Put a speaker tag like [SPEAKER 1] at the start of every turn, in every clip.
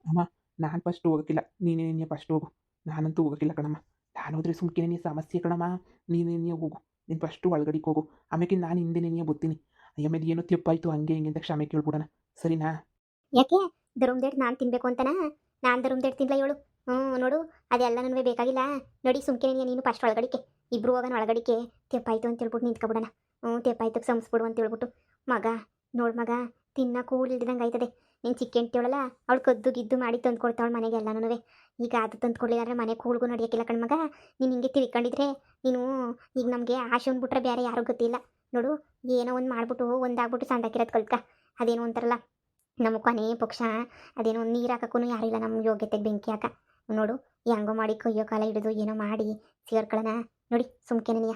[SPEAKER 1] ಅಮ್ಮ ನಾನು ಫಸ್ಟ್ ಹೋಗೋಕ್ಕಿಲ್ಲ, ನೀನೇ ಫಸ್ಟ್ ಹೋಗು. ನಾನಂತೂ ಹೋಗೋಕ್ಕಿಲ್ಲ ಕಣಮ್ಮ. ನಾನು ಹೋದ್ರೆ ಸುಮ್ಕೆ ನೀ ಸಮಸ್ಯೆ ಕಣಮ್ಮ. ನೀನೇ ಹೋಗು. ನೀನು ಫಸ್ಟು ಒಳಗಡಿಗೆ ಹೋಗು. ಆಮೇಲೆ ನಾನು ಹಿಂದೆನೇ ಬರ್ತೀನಿ. ಆಮೇಲೆ ಏನೋ ತಪ್ಪಾಯಿತು ಹಂಗೆ ಹಿಂಗೆ ಅಂತ ಕ್ಷಮೆ ಕೇಳ್ಬಿಡೋಣ, ಸರಿನಾ?
[SPEAKER 2] ಯಾಕೆ ಧರ್ಮದೇಟ್ ನಾನು ತಿನ್ಬೇಕು ಅಂತನಾ? ನಾನು ಧರ್ಮದೇಟ್ ತಿನ್ಲ ಹೇಳು. ನೋಡು, ಅದೆಲ್ಲ ನನಗೆ ಬೇಕಾಗಿಲ್ಲ. ನೋಡಿ ಸುಮ್ಕೆ ನೀನು ಫಸ್ಟ್ ಒಳಗಡಿಕೆ, ಇಬ್ರು ಹೋಗೋಣ ಒಳಗಡಿಕೆ. ತೆಪ್ಪಾಯ್ತು ಅಂತ ಹೇಳ್ಬಿಟ್ಟು ನಿಂತ್ಕೊಬಿಡೋಣ. ತೆಪ್ಪಾಯ್ತು ಸಂಸ್ಬಿಡು ಅಂತ ಹೇಳ್ಬಿಟ್ಟು. ಮಗ ನೋಡು ಮಗ, ತಿನ್ನ ಕೂಳಿಲ್ದಂಗೆ ಆಯ್ತದೆ. ನೀನು ಚಿಕ್ಕ ಹೆಂಡ್ತಿಯವಳಲ್ಲ, ಅವಳು ಕದ್ದು ಗಿದ್ದು ಮಾಡಿ ತಂದು ಕೊಡ್ತಾವಳು ಮನೆಗೆ ಎಲ್ಲನೂ. ಈಗ ಅದು ತಂದು ಕೊಡಲಿಲ್ಲ ಅಂದರೆ ಮನೆ ಕೂಳ್ಗೂ ನಡೆಯೋಕ್ಕಿಲ್ಲ ಕಣ್ ಮಗ. ನೀನು ಹಿಂಗೆ ತಿಳ್ಕೊಂಡಿದ್ರೆ ನೀನು ಈಗ ನಮಗೆ ಆಶೆ ಬಿಟ್ರೆ ಬೇರೆ ಯಾರೂ ಗೊತ್ತಿಲ್ಲ. ನೋಡು, ಏನೋ ಒಂದು ಮಾಡ್ಬಿಟ್ಟು ಒಂದಾಗ್ಬಿಟ್ಟು ಸಂದಾಕಿರೋದು ಕಲ್ತ್ಕ. ಅದೇನೋ ಅಂತಾರಲ್ಲ, ನಮ್ಮ ಕೊನೆ ಪಕ್ಷ ಅದೇನೋ ನೀರು ಹಾಕಕ್ಕೂ ಯಾರಿಲ್ಲ ನಮ್ಮ ಯೋಗ್ಯತೆಗೆ ಬೆಂಕಿ ಹಾಕ. ನೋಡು, ಹೆಂಗೋ ಮಾಡಿ ಕೈಯೋ ಕಾಲ ಹಿಡಿದು ಏನೋ ಮಾಡಿ ಸೇರ್ಕೊಳ್ಳೋಣ. ನೋಡಿ ಸುಮ್ಕೆನೆ ನೀಯ.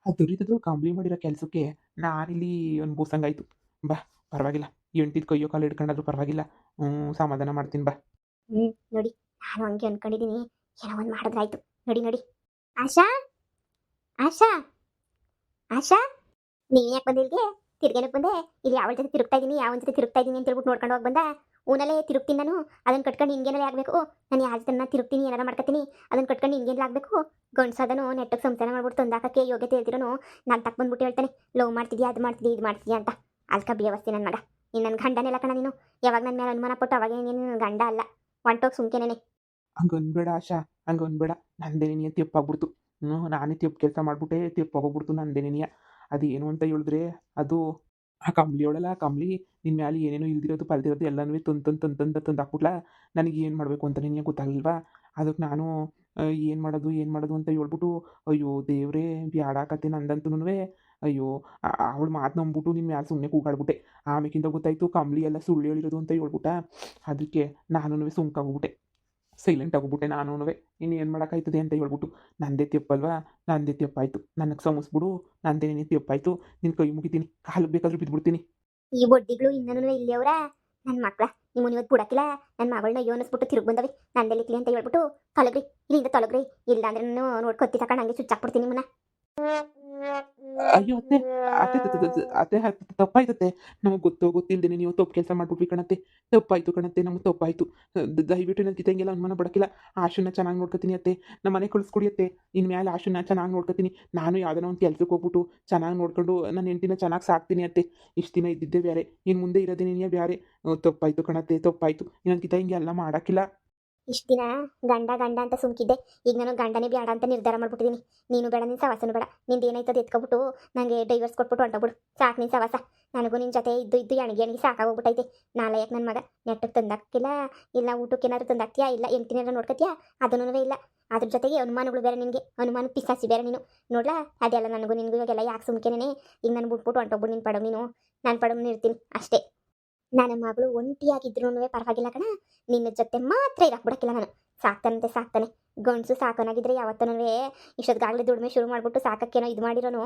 [SPEAKER 1] ಆ ದೊರಿತಿದ್ರು ಕಂಪ್ಲಿ ಮಾಡಿರೋ ಕೆಲಸಕ್ಕೆ ನಾನಿಲ್ಲಿ ಅನುಭವಿಸಂಗಾಯ್ತು. ಬಾ, ಪರವಾಗಿಲ್ಲ. ಎಂಟಿದ್ ಕೈಯೋ ಕಾಲು ಹಿಡ್ಕೊಂಡಾದ್ರೂ ಪರವಾಗಿಲ್ಲ. ಸಮಾಧಾನ ಮಾಡ್ತೀನಿ ಬಾ.
[SPEAKER 2] ನೋಡಿ, ನಾನು ಹಂಗೆ ಅನ್ಕೊಂಡಿದ್ದೀನಿ. ಏನೋ ಒಂದು ಮಾಡಿದ್ರಾಯ್ತು. ನೋಡಿ ನೋಡಿ, ಆಶಾ, ಆಶಾ, ಆಶಾ, ನೀನು ಯಾಕೆ ಬಂದಿಲ್ಗೆ? ತಿರ್ಗೇನಕ್ಕೆ ಬಂದೆ? ಇಲ್ಲಿ ಯಾವ ಜೊತೆ ತಿರುಗ್ತಾ ಇದ್ದೀನಿ, ಯಾವ ಜೊತೆ ತಿರುಗ್ತಾ ಇದ್ದೀನಿ ಅಂತ ಹೇಳ್ಬಿಟ್ಟು ನೋಡ್ಕೊಂಡು ಹೋಗಿ ಬಂದ. ಊನಲ್ಲೇ ತಿರುಗ್ತೀನಿ ನಾನು. ಅದನ್ನು ಕಟ್ಕೊಂಡು ಹಿಂಗೇನಲ್ಲೇ ಆಗಬೇಕು. ನಾನು ಯಾವ ಜೊತೆ ತಿರುಗ್ತೀನಿ, ಏನಾರ ಮಾಡ್ಕೊತೀನಿ, ಅದನ್ನು ಕಟ್ಕೊಂಡು ಹಿಂಗೇನಲ್ಲ ಆಗಬೇಕು. ಗಂಡ್ಸದನು ನೆಟ್ಟಗೆ ಸಂಸಾರ ಮಾಡ್ಬಿಟ್ಟು ತಂದಾಕಕ್ಕೆ ಯೋಗ್ಯತೆ ಹೇಳ್ತಿರೋನು ನಾನು ತಕ್ಕ ಬಂದ್ಬಿಟ್ಟು ಹೇಳ್ತಾನೆ, ಲವ್ ಮಾಡ್ತಿದ್ಯಾ, ಅದು ಮಾಡ್ತಿದ್ಯಾ, ಇದು ಮಾಡ್ತಿದ್ಯಾ ಅಂತ. ಅದಕ್ಕೆ ಬೇವಸ್ತಿ ನನ್ನ ಮಗ. ನೀನು ನನ್ನ ಗಂಡನೆಲ್ಲ ಕಣ ನೀನು. ಯಾವಾಗ ನನ್ನ ಮೇಲೆ ಅನುಮಾನ ಪಟ್ಟು ಅವಾಗ ನೀನು ಗಂಡ ಅಲ್ಲ. ಹೊಂಟೋಗಿ ಸುಮ್ಕೆನೇನೆ.
[SPEAKER 1] ಹಂಗೆ ಅನ್ಬೇಡ ಆಶಾ, ಹಂಗೆ ಅನ್ಬೇಡ. ನಂದೇನೇ ನೀನು ತೆಪ್ಪಾಗ್ಬಿಡ್ತು. ನಾನೇ ತೆಪ್ಪು ಕೆಲಸ ಮಾಡಿಬಿಟ್ಟೆ, ತೆಪ್ಪಾಗೋಗ್ಬಿಡ್ತು ನಂದೇನೇ. ಅದೇನು ಅಂತ ಹೇಳಿದ್ರೆ, ಅದು ಆ ಕಂಬ್ಳಿಯವಳಲ್ಲ, ಆ ಕಂಬ್ಳಿ ನಿನ್ನ ಮ್ಯಾಲೆ ಏನೇನೋ ಇಲ್ದಿರೋದು ಪಲ್ದಿರೋದು ಎಲ್ಲನೂ ತಂದು ಹಾಕ್ಬಿಟ್ಲ. ನನಗೆ ಏನು ಮಾಡಬೇಕು ಅಂತ ನಿನಗೆ ಗೊತ್ತಾಗಲಿಲ್ವಾ? ಅದಕ್ಕೆ ನಾನು ಏನು ಮಾಡೋದು ಅಂತ ಹೇಳ್ಬಿಟ್ಟು, ಅಯ್ಯೋ ದೇವ್ರೇ, ಬ್ಯಾಡ ಕತೆ ನಂದಂತೂನುವೆ. ಅಯ್ಯೋ, ಅವಳು ಮಾತು ನಂಬಿಬಿಟ್ಟು ನಿನ್ನ ಮ್ಯಾಲೆ ಸುಮ್ಮನೆ ಕೂಗಾಡ್ಬಿಟ್ಟೆ. ಆಮೇಕಿಂತ ಗೊತ್ತಾಯಿತು ಕಂಬ್ಳಿ ಎಲ್ಲ ಸುಳ್ಳು ಹೇಳಿರೋದು ಅಂತ ಹೇಳ್ಬಿಟ್ಟ. ಅದಕ್ಕೆ ನಾನುನುವೆ ಸುಮ್ಕಾಗೋಗ್ಬಿಟ್ಟೆ, ಸೈಲೆಂಟ್ ಆಗಿಬಿಟ್ಟೆ ನಾನುನುವೆ. ಇನ್ನೇನು ಮಾಡೋಕ್ಕಾಯ್ತದೆ ಅಂತ ಹೇಳ್ಬಿಟ್ಟು. ನಂದೇ ತಪ್ಪಲ್ವಾ, ನಂದೇ ತಪ್ಪಾಯಿತು. ನನಗೆ ಕ್ಷಮಿಸ್ಬಿಡು, ನಂದೇನೇ ತಪ್ಪಾಯಿತು. ನಿನ್ನ ಕೈ ಮುಗಿತೀನಿ, ಕಾಲಿಗೆ ಬೇಕಾದ್ರೂ ಬಿದ್ದುಬಿಡ್ತೀನಿ.
[SPEAKER 2] ಈ ಬಡ್ಡಿಗಳು ಇನ್ನೂ ಇಲ್ಲಿಯವರ ನನ್ನ ಮಕ್ಳ. ನಿಮ್ಮನ್ನು ಇವತ್ತು ಬಿಡಕ್ಕಿಲ್ಲ. ನನ್ನ ಮಗಳನ್ನ ಯೋನಿಸ್ಬಿಟ್ಟು ತಿರುಗಿ ಬಂದವೆ. ನಂದೆಲ್ಲಿಕ್ಲಿ ಅಂತ ಹೇಳ್ಬಿಟ್ಟು ತೊಲಗ್ರಿ, ಇಲ್ಲಿಂದ ತೊಲಗ್ರಿ. ಇಲ್ಲ ಅಂದ್ರೆ ನಾನು ನೋಡಿ ಕತ್ತಿ ತಕೊಂಡು ಹಂಗೆ ಚುಚ್ಚಾಕ್ಬಿಡ್ತೀನಿ ನಿಮ್ಮನ್ನ.
[SPEAKER 1] ಅಯ್ಯೋ ಅತ್ತೆ, ಅತ್ತೆ ಅತ್ತೆ ತಪ್ಪಾಯ್ತತ್ತೆ. ನಮಗೆ ಗೊತ್ತಿಲ್ಲದೇನೆ ನೀವು ತಪ್ಪು ಕೆಲಸ ಮಾಡ್ಬಿಟ್ವಿ ಕಣತ್ತೆ. ತಪ್ಪಾಯಿತು ಕಣತ್ತೆ, ನಮಗೆ ತಪ್ಪಾಯಿತು. ದಯವಿಟ್ಟು ನನ್ನ ಕಿತ್ತಂಗೆಲ್ಲ ಅನುಮಾನ ಪಡೋಕ್ಕಿಲ್ಲ. ಆಶುನ ಚೆನ್ನಾಗಿ ನೋಡ್ಕೊತೀನಿ ಅತ್ತೆ. ನಮ್ಮ ಮನೆ ಕಳಿಸ್ಕೊಡಿ ಅತ್ತೆ. ಇನ್ನು ಮೇಲೆ ಆಶುನ ಚೆನ್ನಾಗಿ ನೋಡ್ಕೊತೀನಿ. ನಾನು ಯಾವ್ದಾನ ಒಂದು ಕೆಲ್ಸಕ್ಕೆ ಹೋಗ್ಬಿಟ್ಟು ಚೆನ್ನಾಗಿ ನೋಡ್ಕೊಂಡು ನನ್ನ ಹೆಂಡ್ತಿನ ಚೆನ್ನಾಗಿ ಸಾಕ್ತೀನಿ ಅತ್ತೆ. ಇಷ್ಟು ದಿನ ಇದ್ದಿದ್ದೇ ಬೇರೆ, ಇನ್ನು ಮುಂದೆ ಇರೋದೇನೇ ಬೇರೆ. ತಪ್ಪಾಯಿತು ಕಣತ್ತೆ, ತಪ್ಪಾಯಿತು. ನನ್ನ ಕಿತ್ತಂಗೆ ಎಲ್ಲ ಮಾಡೋಕ್ಕಿಲ್ಲ.
[SPEAKER 2] ಇಷ್ಟು ದಿನ ಗಂಡ ಗಂಡ ಅಂತ ಸುಮ್ಕಿದ್ದೆ. ಈಗ ನಾನು ಗಂಡನೇ ಬೇಡ ಅಂತ ನಿರ್ಧಾರ ಮಾಡ್ಬಿಟ್ಟಿದ್ದೀನಿ. ನೀನು ಬೇಡ, ನಿನ್ನ ಸವಾಸನು ಬೇಡ. ನಿಂದು ಏನಾಯ್ತದೆ ಎತ್ಕೊಬಿಟ್ಟು ನನಗೆ ಡೈವರ್ಸ್ ಕೊಟ್ಬಿಟ್ಟು ಹೊಂಟೋಗ್ಬಿಡು. ಸಾಕು ನಿನ್ನ ಸವಾಸ. ನನಗೂ ನಿನ್ನ ಜೊತೆ ಇದ್ದು ಇದ್ದು ಎಣಗಿ ಸಾಕಾಗೋಗ್ಬಿಟ್ಟೈತೆ. ನಾಳೆಯಕ್ಕೆ ನನ್ನ ಮಗ ನೆಟ್ಟಗೆ ತಂದಾಕಿಲ್ಲ. ಇಲ್ಲ ಊಟಕ್ಕೆ ಏನಾದ್ರು ತಂದಾಕ್ತೀಯಾ, ಇಲ್ಲ ಎಂಟಿನಾರು ನೋಡ್ಕೊತೀಯಾ, ಅದನ್ನೂ ಇಲ್ಲ. ಅದ್ರ ಜೊತೆಗೆ ಅನುಮಾನಗಳು ಬೇರೆ ನಿನಗೆ, ಅನುಮಾನ ಪಿಸಾಸಿ ಬೇರೆ ನೀನು. ನೋಡ್ಲಾ, ಅದೆಲ್ಲ ನನಗೂ ನಿನಗೂ ಇವಾಗೆಲ್ಲ ಯಾಕೆ ಸುಮ್ಕೆನೇ. ಈಗ ನಾನು ಬಿಟ್ಬಿಟ್ಟು ಹೊಂಟೋಗ್ಬಿಡು. ನಿನ್ನ ಪಡವು ನೀನು, ನಾನು ಪಡವು ಇರ್ತೀನಿ ಅಷ್ಟೇ. ನನ್ನ ಮಗಳು ಒಂಟಿಯಾಗಿದ್ರು ಪರವಾಗಿಲ್ಲ ಕಣ. ನಿನ್ನ ಜೊತೆ ಮಾತ್ರ ಇರಕ್ಕೆ ಬಿಡಕ್ಕಿಲ್ಲ ನಾನು. ಸಾಕ್ತಾನಂತೆ ಸಾಕ್ತಾನೆ. ಗಂಡಸು ಸಾಕೋನಾಗಿದ್ರೆ ಯಾವತ್ತನೂ ಇಷ್ಟೊತ್ತಿಗಾಗಲೇ ದುಡಿಮೆ ಶುರು ಮಾಡಿಬಿಟ್ಟು ಸಾಕಕ್ಕೇನೋ ಇದು ಮಾಡಿರೋನು.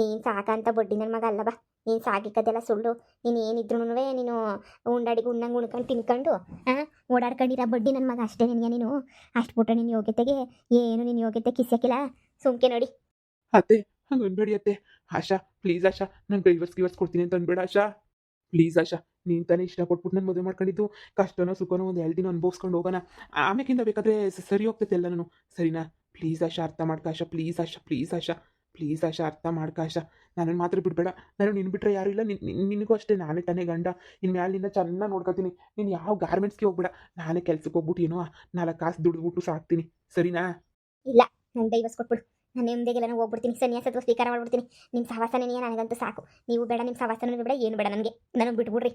[SPEAKER 2] ನೀನು ಸಾಕಂತ ಬಡ್ಡಿ ನನ್ನ ಮಗ ಅಲ್ಲ ಬಾ. ನೀನು ಸಾಕಿಕ್ಕದೆಲ್ಲ ಸುಳ್ಳು. ನೀನು ಏನಿದ್ರು ನೀನು ಉಂಡಾಡಿಗೆ ಉಣ್ಣಂಗೆ ಉಣ್ಕೊಂಡು ತಿನ್ಕೊಂಡು ಓಡಾಡ್ಕೊಂಡಿರೋ ಬಡ್ಡಿ ನನ್ನ ಮಗ ಅಷ್ಟೇ ನಿನಗೆ. ನೀನು ಅಷ್ಟು ಬಿಟ್ರೆ ನಿನ್ನ ಯೋಗ್ಯತೆಗೆ ಏನು, ನಿನ್ನ ಯೋಗ್ಯತೆ ಕಿಸ್ಸಕ್ಕಿಲ್ಲ. ಸುಮ್ಕೆ ನೋಡಿ.
[SPEAKER 1] ಅತ್ತೆ, ಹಂಗೆ ಅನ್ಬೇಡಿ ಅತ್ತೆ. ಆಶಾ ಪ್ಲೀಸ್ ಆಶಾ, ನಾನು ಡೈವರ್ಸ್ ಕೊಡ್ತೀನಿ ಅಂತ ಅನ್ಬೇಡ ಆಶಾ. ಪ್ಲೀಸ್ ಆಶಾ, ನೀನು ತಾನೇ ಇಷ್ಟಪಟ್ಬಿಟ್ಟು ನಾನು ಮದುವೆ ಮಾಡ್ಕೊಂಡಿದ್ದು. ಕಷ್ಟನೋ ಸುಖನೋ ಒಂದು 2 ದಿನ ಅನುಭವಿಸ್ಕೊಂಡು ಹೋಗೋಣ. ಆಮೇಕಿಂತ ಬೇಕಾದರೆ ಸರಿ ಹೋಗ್ತೈತೆ ಎಲ್ಲನೂ, ಸರಿನಾ? ಪ್ಲೀಸ್ ಆಶಾ, ಅರ್ಥ ಮಾಡ್ಕ Asha. Please Asha, please Asha, please Asha, ಅರ್ಥ ಮಾಡ್ಕ ಆಶಾ. ನನ್ನನ್ನು ಮಾತ್ರ ಬಿಡಬೇಡ. ನಾನು ನಿನ್ನ ಬಿಟ್ಟರೆ ಯಾರೂ ಇಲ್ಲ. ನಿನಗೂ ಅಷ್ಟೇ, ನಾನೇ ತಾನೇ ಗಂಡ. ಇನ್ನು ಮ್ಯಾಲೆ ನಿನ್ನ ಚೆನ್ನಾಗಿ ನೋಡ್ಕೊತೀನಿ. ನೀನು ಯಾವ ಗಾರ್ಮೆಂಟ್ಸ್ಗೆ ಹೋಗ್ಬೇಡ. ನಾನೇ ಕೆಲ್ಸಕ್ಕೆ ಹೋಗ್ಬಿಟ್ಟು ಏನೋ 4 ಕಾಸು ದುಡಿದ್ಬಿಟ್ಟು ಸಾಕ್ತೀನಿ, ಸರಿನಾ?
[SPEAKER 2] ಇಲ್ಲ, ನಂಗೆ ಡೈವರ್ಸ್ ಕೊಟ್ಬಿಡು. ನಾನು ನೆಮ್ಮದಿಗೆಲ್ಲ ಹೋಗ್ಬಿಡ್ತೀನಿ. ಸನ್ಯಾಸತ್ವ ಸ್ವೀಕಾರ ಮಾಡ್ಬಿಡ್ತೀನಿ. ನಿಮ್ಮ ಸಹವಾಸನೇ ನನಗಂತೂ ಸಾಕು. ನೀವು ಬೇಡ, ನಿಮ್ಮ ಸಹವಾಸನೂ ಬೇಡ, ಏನು ಬೇಡ ನನಗೆ. ನನಗೆ ಬಿಟ್ಬಿಡ್ರಿ.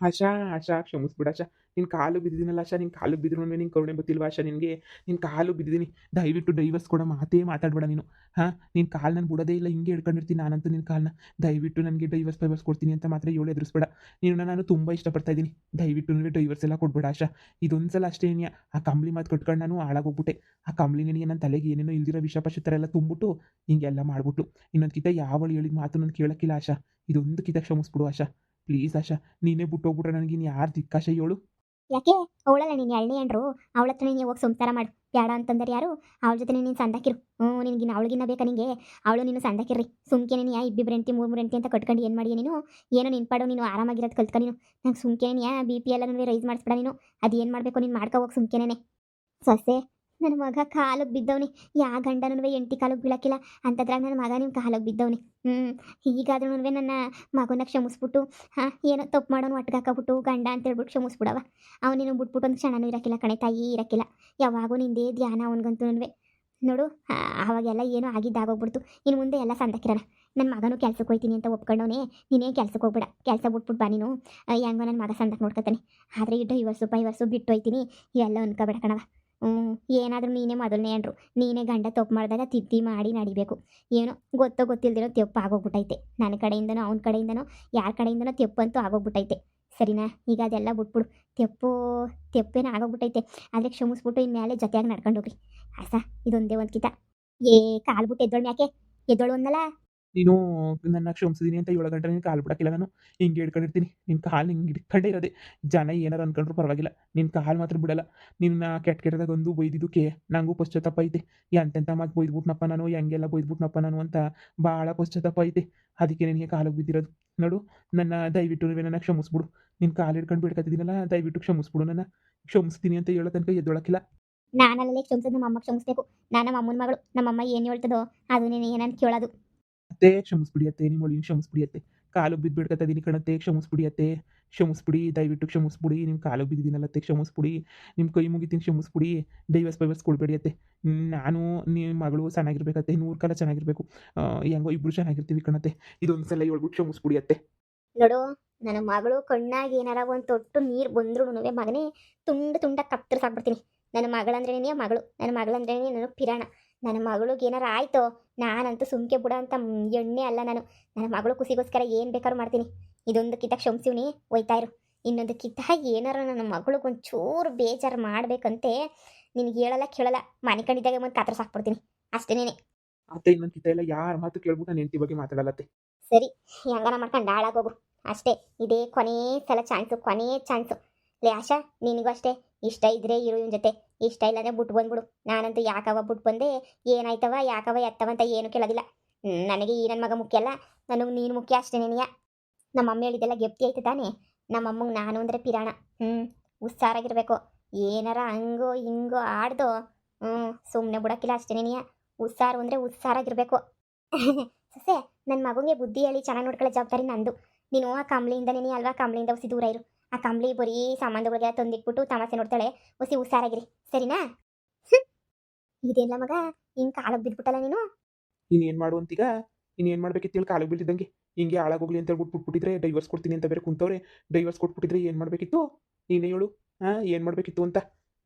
[SPEAKER 1] ಆಶಾ, ಆಶಾ ಕ್ಷಮಿಸ್ಬಿಡು ಆಶಾ. ನಿನ್ನ ಕಾಲು ಬಿದ್ದಿದ್ದೀನಲ್ಲ ಆಶಾ, ನಿನ್ನ ಕಾಲು ಬಿದ್ದರೂ ನಿನ್ನ ಕರುಣೆ ಗೊತ್ತಿಲ್ವಾ ಆಶಾ ನಿನಗೆ? ನಿನ್ನ ಕಾಲು ಬಿದ್ದಿದ್ದೀನಿ. ದಯವಿಟ್ಟು ಡೈವರ್ಸ್ ಕೊಡೋ ಮಾತೇ ಮಾತಾಡಬೇಡ ನೀನು. ನಿನ್ನ ಕಾಲು ನಾನು ಬಿಡೋದೇ ಇಲ್ಲ, ಹಿಂಗೆ ಹಿಡ್ಕೊಂಡಿರ್ತೀನಿ ನಾನಂತೂ ನಿನ್ನ ಕಾಲನ್ನ. ದಯವಿಟ್ಟು ನನಗೆ ಡೈವರ್ಸ್ ಕೊಡ್ತೀನಿ ಅಂತ ಮಾತ್ರ ಹೇಳಿ ಎದುರಿಸ್ಬೇಡ. ನೀನು ನಾನು ತುಂಬ ಇಷ್ಟಪಡ್ತಾ ಇದ್ದೀನಿ. ದಯವಿಟ್ಟು ನನಗೆ ಡೈವರ್ಸ್ ಎಲ್ಲ ಕೊಡಬೇಡ ಆಶಾ. ಇದೊಂದು ಸಲ ಅಷ್ಟೇ ಏನಿಯಾ. ಆ ಕಂಬ್ಳಿ ಮಾತು ಕಟ್ಕೊಂಡು ನಾನು ಹಾಳಾಗೋಗ್ಬಿಟ್ಟೆ. ಆ ಕಂಬ್ಳಿ ನನಗೆ ನನ್ನ ತಲೆಗೆ ಏನೇನೋ ಇಲ್ದಿರೋ ವಿಷ ಥರ ಎಲ್ಲ ತುಂಬಿಟ್ಟು ಹಿಂಗೆಲ್ಲ ಮಾಡ್ಬಿಟ್ಟು ಇನ್ನೊಂದು ಕಿತ ಯಾವಳು ಹೇಳಿದ ಮಾತು ನಾನು ಕೇಳೋಕ್ಕಿಲ್ಲ ಆಶಾ. ಇದೊಂದು ಕಿತ ಕ್ಷಮಿಸ್ಬಿಡು ಆಶಾ. ಪ್ಲೀಸ್ ಆಶಾ, ನೀನೇ ಬಿಟ್ಟೋಗ್ಬಿಟ್ರೆ ನನಗಿನ್ನು ಯಾರು ದಿಕ್ಕಾಶ ಹೇಳು?
[SPEAKER 2] ಯಾಕೆ ಅವಳಲ್ಲ ನೀನು ಎಳ್ಳೆ ಅಂಡ್ರು. ಅವಳ ಹತ್ರ ನೀನು ಹೋಗಿ ಸಂಸಾರ ಮಾಡು. ಬೇಡ ಅಂತಂದರೆ ಯಾರು ಅವಳ ಜೊತೆ ನೀನು ಸಂದಾಕಿರು. ನಿನಗಿನ್ನ ಅವಳಿಗಿನ್ನ ಬೇಕಾ ನಿಂಗೆ? ಅವಳು ನೀನು ಸಂದಾಕಿರ್ರಿ. ಸುಮ್ಕೆನೆ ನೀ ಇಬ್ಬಿಬ್ರು ಹೆಂಡ್ತಿ ಮೂರು ಹೆಂಡ್ತಿ ಅಂತ ಕಟ್ಕೊಂಡು ಏನು ಮಾಡಿಯ ನೀನು? ಏನೋ ನಿನ್ನ ಪಾಡು ನೀನು ಆರಾಮಾಗಿರೋದು ಕಲ್ತ್ಕ ನೀನು. ನಂಗೆ ಸುಮ್ಕೆನೆ BP ಎಲ್ಲನೂ ರೈಸ್ ಮಾಡಿಸ್ಬೇಡ ನೀನು. ಅದೇನು ಮಾಡಬೇಕು ನೀನು ಮಾಡ್ಕೊ ಹೋಗಿ ಸುಮ್ಕೆನೆ. ಸೊಸೆ, ನನ್ನ ಮಗ ಕಾಲಿಗೆ ಬಿದ್ದವನಿ. ಯಾ ಗಂಡನೂ ಹೆಂಡ್ತಿ ಕಾಲಿಗೆ ಬೀಳಕ್ಕಿಲ್ಲ ಅಂತದ್ರಾಗ ನನ್ನ ಮಗ ನಿಮ್ಮ ಕಾಲಿಗೆ ಬಿದ್ದವನಿ. ಈಗಾದ್ರೂ ನನ್ನ ಮಗನ ಕ್ಷಮಿಸ್ಬಿಟ್ಟು ಏನೋ ತಪ್ಪು ಮಾಡೋನು ಒಟ್ಟಿಗೆ ಗಂಡ ಅಂತ ಹೇಳ್ಬಿಟ್ಟು ಕ್ಷಮಿಸ್ಬಿಡವ. ಅವನೇನು ಬಿಟ್ಬಿಟ್ಟು ಒಂದು ಕ್ಷಣನೂ ಇರಕ್ಕಿಲ್ಲ ಕಣೆ ತಾಯಿ, ಇರಕ್ಕಿಲ್ಲ. ಯಾವಾಗೂ ನಿಂದೇ ಧ್ಯಾನ ಅವನಿಗಂತೂ ನೋಡು. ಅವಾಗೆಲ್ಲ ಏನೋ ಆಗಿದ್ದಾಗೋಗ್ಬಿಡ್ತು. ಇನ್ನು ಮುಂದೆ ಎಲ್ಲ ಸಂದಕಿರೋಣ. ನನ್ನ ಮಗನೂ ಕೆಲ್ಸಕ್ಕೆ ಹೋಯ್ತೀನಿ ಅಂತ ಒಪ್ಕೊಂಡವನೇ. ನೀನೇನು ಕೆಲ್ಸಕ್ಕೆ ಹೋಗ್ಬೇಡ, ಕೆಲಸ ಬಿಟ್ಬಿಟ್ಟು ಬಾ ನೀನು. ಹೆಂಗೋ ನನ್ನ ಮಗ ಸಂದಕ್ಕೆ ನೋಡ್ಕೊತಾನೆ. ಆದರೆ ಈ ಡೈವರ್ಸು ಬಿಟ್ಟು ಹೋಯ್ತೀನಿ ಇವೆಲ್ಲ ಅನ್ಕೋಬೇಡ ಕಣವ. ಏನಾದರೂ ನೀನೇ ಮೊದಲನೇ ಅಂದರು. ನೀನೇ ಗಂಡ ತಪ್ಪು ಮಾಡಿದಾಗ ತಿದ್ದಿ ಮಾಡಿ ನಡಿಬೇಕು. ಏನೋ ಗೊತ್ತಿಲ್ದಿರೋ ತೆಪ್ಪು ಆಗೋಗ್ಬಿಟ್ಟೈತೆ. ನನ್ನ ಕಡೆಯಿಂದನೋ ಅವನ ಕಡೆಯಿಂದನೋ ಯಾರ ಕಡೆಯಿಂದನೋ ತೆಪ್ಪಂತೂ ಆಗೋಗ್ಬಿಟ್ಟೈತೆ. ಸರಿನಾ? ಈಗ ಅದೆಲ್ಲ ಬಿಟ್ಬಿಡು. ತೆಪ್ಪೇನೋ ಆಗೋಗ್ಬಿಟ್ಟೈತೆ. ಆದರೆ ಕ್ಷಮಿಸ್ಬಿಟ್ಟು ಇನ್ಮೇಲೆ ಜೊತೆಯಾಗಿ ನಡ್ಕೊಂಡು ಹೋಗ್ರಿ. ಆಸ ಇದೊಂದೇ ಒಂದು ಕಿತ. ಕಾಲು ಬಿಟ್ಟು ಎದ್ದೋಳು ಯಾಕೆ? ಎದ್ದೋಳು ಅನ್ನಲ್ಲ.
[SPEAKER 1] ನೀನು ನನ್ನ ಕ್ಷಮಿಸಿದೀನಿ ಅಂತ 7 ಗಂಟೆ ನೀನು ಕಾಲು ಬಿಡಕ್ಕಿಲ್ಲ. ನಾನು ಹಿಂಗೆ ಹಿಡ್ಕೊಂಡಿರ್ತೀನಿ. ನಿನ್ನ ಕಾಲು ಹಿಂಗೆ ಹಿಡ್ಕೊಂಡೇ ಇರೋದೆ. ಜನ ಏನಾರು ಅನ್ಕೊಂಡ್ರು ಪರವಾಗಿಲ್ಲ, ನಿನ್ನ ಕಾಲು ಮಾತ್ರ ಬಿಡಲ್ಲ. ನಿನ್ನ ಕೆಟ್ಟದಾಗ ಒಂದು ಬೈದಿದ್ದಕ್ಕೆ ನನಗೂ ಪಶ್ಚಾತ್ತಾಪ ಐತೆ. ಎಂತೆಂಥ ಮಾತು ಬೈದ್ಬಿಟ್ನಪ್ಪ ನಾನು, ಹೆಂಗೆಲ್ಲ ಬೈದ್ಬಿಟ್ನಪ್ಪ ನಾನು ಅಂತ ಭಾಳ ಪಶ್ಚಾತ್ತಾಪ ಐತೆ. ಅದಕ್ಕೆ ನಿನಗೆ ಕಾಲಿಗೆ ಬಿದ್ದಿರೋದು. ನೋಡು, ದಯವಿಟ್ಟು ನನ್ನ ಕ್ಷಮಿಸ್ಬಿಡು. ನಿನ್ನ ಕಾಲು ಹಿಡ್ಕೊಂಡು ಬಿಡ್ಕತ್ತಿದ್ದೀನಲ್ಲ, ದಯವಿಟ್ಟು ಕ್ಷಮಿಸ್ಬಿಡು. ನನ್ನ ಕ್ಷಮಿಸ್ತೀನಿ ಅಂತ ಹೇಳೋ ತನಕ ಎದ್ದೊಳಕ್ಕಿಲ್ಲ.
[SPEAKER 2] ನಾನಲ್ಲೇ ಕ್ಷಮಿಸೋದು, ನಮ್ಮ ಅಮ್ಮ ಕ್ಷಮಿಸ್ಬೇಕು. ನಾನು ನಮ್ಮ ಅಮ್ಮನ ಮಗಳು. ನಮ್ಮಮ್ಮ ಏನು ಹೇಳ್ತದೋ ಅದು ನೀನು ಏನಂತ ಕೇಳೋದು.
[SPEAKER 1] ಅತ್ತೆ ಕ್ಷಮಿಸ್ಬಿಡಿ ಅತ್ತೆ, ನಿಮ್ಮ ಒಳ್ಳೆ ಕ್ಷಮಿಸ್ಬಿಡಿ ಅತ್ತೆ. ಕಾಲಿಗೆ ಬಿದ್ದು ಬಿಡ್ಕೊತಾ ಇದೀನಿ ಕಣತ್ತೆ, ಕ್ಷಮಿಸ್ಬಿಡಿ ಅತ್ತೆ. ಕ್ಷಮಿಸ್ಬಿಡಿ, ದಯವಿಟ್ಟು ಕ್ಷಮಿಸ್ಬಿಡಿ. ನಿಮ್ಮ ಕಾಲಿಗೆ ಬಿದ್ದಿದ್ದೀನಲ್ಲತ್ತೆ, ಕ್ಷಮಿಸ್ಬಿಡಿ. ನಿಮ್ಮ ಕೈ ಮುಗಿತೀನಿ, ಕ್ಷಮಿಸ್ಬಿಡಿ. ಡೈವರ್ಸ್ ಕೊಡಬೇಡಿ ಅತ್ತೆ. ನಾನು ನಿಮ್ಮ ಮಗಳು ಚೆನ್ನಾಗಿರ್ಬೇಕತ್ತೆ, 100 ಕಾಲ ಚೆನ್ನಾಗಿರ್ಬೇಕು. ಹೆಂಗೋ ಇಬ್ಬರು ಚೆನ್ನಾಗಿರ್ತೀವಿ ಕಣತ್ತೆ. ಇದೊಂದು ಸಲ ಹೇಳ್ಬಿಟ್ಟು ಕ್ಷಮಿಸ್ಬಿಡಿ ಅತ್ತೆ.
[SPEAKER 2] ನೋಡು, ನನ್ನ ಮಗಳು ಕಣ್ಣಾಗಿ ಏನಾರ ಒಂದು ತೊಟ್ಟು ನೀರು ಬಂದ್ರು ಮಗನೇ ತುಂಡ ಕತ್ತರಿಸಾಕ್ಬಿಡ್ತೀನಿ. ನನ್ನ ಮಗಳಂದ್ರೆ ಮಗಳು, ನನ್ನ ಮಗಳಂದ್ರೆ ನಾನು ಪಿರಾಣ. ನನ್ನ ಮಗಳಿಗೆ ಏನಾರ ಆಯ್ತೋ ನಾನಂತೂ ಸುಮ್ಕೆ ಬಿಡ ಅಂತ ಎಣ್ಣೆ ಅಲ್ಲ ನಾನು. ನನ್ನ ಮಗಳು ಖುಷಿಗೋಸ್ಕರ ಏನು ಬೇಕಾದ್ರೂ ಮಾಡ್ತೀನಿ. ಇದೊಂದು ಕಿತ್ತ ಕ್ಷಮಿಸಿವ್ನಿ, ಹೋಯ್ತಾ ಇರು. ಇನ್ನೊಂದು ಕಿತ್ತ ಏನಾರ ನನ್ನ ಮಗಳಿಗೆ ಒಂಚೂರು ಬೇಜಾರು ಮಾಡ್ಬೇಕಂತೆ ನಿನಗೆ ಹೇಳಲ್ಲ ಕೇಳಲ್ಲ, ಮನೆ ಕಂಡಿದ್ದಾಗ ಒಂದು ಕತ್ತರಿಸಾಕ್ಬಿಡ್ತೀನಿ ಅಷ್ಟೇನೇನೆ.
[SPEAKER 1] ಅತ್ತೆ ಇನ್ನೊಂದು ಕಿತ್ತ ಎಲ್ಲ ಯಾರ ಮಾತು ಕೇಳ್ಬಿಟ್ಟು ನಾನು ಹೆಂಡತಿ ಬಗ್ಗೆ ಮಾತಾಡಲ್ಲತ್ತೆ.
[SPEAKER 2] ಸರಿ, ಹೆಂಗನ ಮಾಡ್ಕೊಂಡು ಹಾಳಾಗೋಗು ಅಷ್ಟೇ. ಇದೇ ಕೊನೇ ಸಲ ಚಾನ್ಸು. ಲೇ ಆಶಾ, ನಿನಗೂ ಅಷ್ಟೇ. ಇಷ್ಟ ಇದ್ರೆ ಇರು ಇವನ ಜೊತೆ, ಇಷ್ಟ ಇಲ್ಲಂದ್ರೆ ಬಿಟ್ಟು ಬಂದ್ಬಿಡು. ನಾನಂತೂ ಯಾಕವ ಬಿಟ್ಟು ಬಂದೆ, ಏನಾಯ್ತವ ಯಾಕವ ಎತ್ತವ ಅಂತ ಏನು ಕೇಳೋದಿಲ್ಲ. ನನಗೆ ಈ ನನ್ನ ಮಗ ಮುಖ್ಯ ಅಲ್ಲ, ನನಗೆ ನೀನು ಮುಖ್ಯ ಅಷ್ಟೇ. ನಿನಗೆ ನಮ್ಮ ಅಮ್ಮ ಹೇಳಿದ್ದೆಲ್ಲ ಗೆಪ್ತಿ ಆಯ್ತು ತಾನೇ. ನಮ್ಮಮ್ಮಂಗೆ ನಾನು ಅಂದರೆ ಪಿರಾಣ. ಹುಷಾರಾಗಿರ್ಬೇಕು. ಏನಾರ ಹಂಗೋ ಹಿಂಗೋ ಆಡ್ದೋ ಸುಮ್ಮನೆ ಬಿಡೋಕ್ಕಿಲ್ಲ ಅಷ್ಟೇ. ನಿನಗೆ ಹುಷಾರು ಅಂದರೆ ಹುಷಾರಾಗಿರ್ಬೇಕು. ಸೊಸೆ, ನನ್ನ ಮಗುಗೆ ಬುದ್ಧಿ ಹೇಳಿ ಚೆನ್ನಾಗಿ ನೋಡ್ಕೊಳ್ಳೋ ಜವಾಬ್ದಾರಿ ನಂದು. ನೀನು ಆ ಕಂಬ್ಳಿಯಿಂದ ಅಲ್ವಾ, ಕಂಬ್ಳಿಯಿಂದ ಹುಸಿ ದೂರ ಇರು. ಆ ಕಂಬ್ಳಿ ಬರೀ ಸಾಮಾನುಗಳಿಗೆಲ್ಲ ತಂದಿಟ್ಬಿಟ್ಟು ತಮಾಷೆ ನೋಡ್ತಾಳೆ. ಹುಸಿ ಹುಷಾರಾಗಿರಿ, ಸರಿನಾ? ಇದೇನಿಲ್ಲ ಮಗ, ಹಿಂಗೆ ಕಾಲಿಗೆ ಬಿದ್ಬಿಟ್ಟಲ್ಲ ನೀನು.
[SPEAKER 1] ಏನು ಮಾಡುವಂತೀಗ? ಏನು ಮಾಡ್ಬೇಕಿತ್ತು ಹೇಳಿ? ಕಾಲಿಗೆ ಬೀಳ್ತಿದ್ದಂಗೆ ಹಿಂಗೆ ಹಾಳಾಗೋಗ್ಲಿ ಅಂತ ಹೇಳ್ಬಿಟ್ಟು ಬಿಟ್ಬಿಟ್ಟಿದ್ರೆ, ಡೈವರ್ಸ್ ಕೊಡ್ತೀನಿ ಅಂತ ಬೇರೆ ಕುಂತವ್ರೆ. ಡೈವರ್ಸ್ ಕೊಟ್ಬಿಟ್ಟಿದ್ರೆ ಏನು ಮಾಡಬೇಕಿತ್ತು? ನೀನೇ ಹೇಳು. ಏನು ಮಾಡಬೇಕಿತ್ತು ಅಂತ?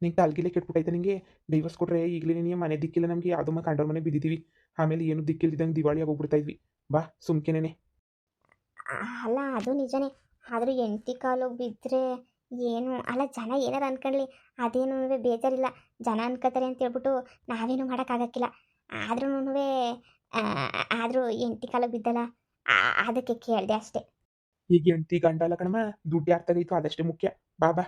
[SPEAKER 1] ನಿಂಗೆ ತಾಲ್ಗಿಲೆ ಕೆಟ್ಬಿಟ್ಟೈತೆ. ನಿಂಗೆ ಡೈವರ್ಸ್ ಕೊಟ್ರೆ ಈಗಲೇ ನೀನು ಮನೆ ದಿಕ್ಕಿಲ್ಲ ನಮಗೆ. ಯಾವುದೋ ಕಂಡವ್ರ ಮನೆ ಬಿದ್ದಿದ್ದೀವಿ. ಆಮೇಲೆ ಏನು ದಿಕ್ಕಿಲ್ದಿದ್ದಂಗೆ ದಿವಾಳಿ ಆಗೋಗ್ಬಿಡ್ತಾ ಇದ್ವಿ. ಬಾ ಸುಮ್ಕೆನೇ.
[SPEAKER 2] ಅಲ್ಲ, ಅದು ನಿಜನೇ. ಆದರೂ ಹೆಂಡ್ತಿ ಕಾಲಿಗೆ ಬಿದ್ದರೆ ಏನು ಅಲ್ಲ, ಜನ ಏನಾರು ಅನ್ಕೊಳ್ಳಿ, ಅದೇನು ಬೇಜಾರಿಲ್ಲ. ಜನ ಅನ್ಕೋತಾರೆ ಅಂತ ಹೇಳ್ಬಿಟ್ಟು ನಾವೇನು ಮಾಡೋಕ್ಕಾಗಕ್ಕಿಲ್ಲ. ಆದರೂ ಹೆಂಡ್ತಿ ಕಾಲಿಗೆ ಬಿದ್ದಲ್ಲ, ಅದಕ್ಕೆ ಕೇಳಿದೆ ಅಷ್ಟೇ.
[SPEAKER 1] ಈಗ ಹೆಂಡ್ತಿ ಗಂಡ ಅಲ್ಲ ಕಣಮ್ಮ, ದುಡ್ಡು ಯಾರು ತೆಗೀತು ಅದಷ್ಟೇ ಮುಖ್ಯ. ಬಾ ಬಾ.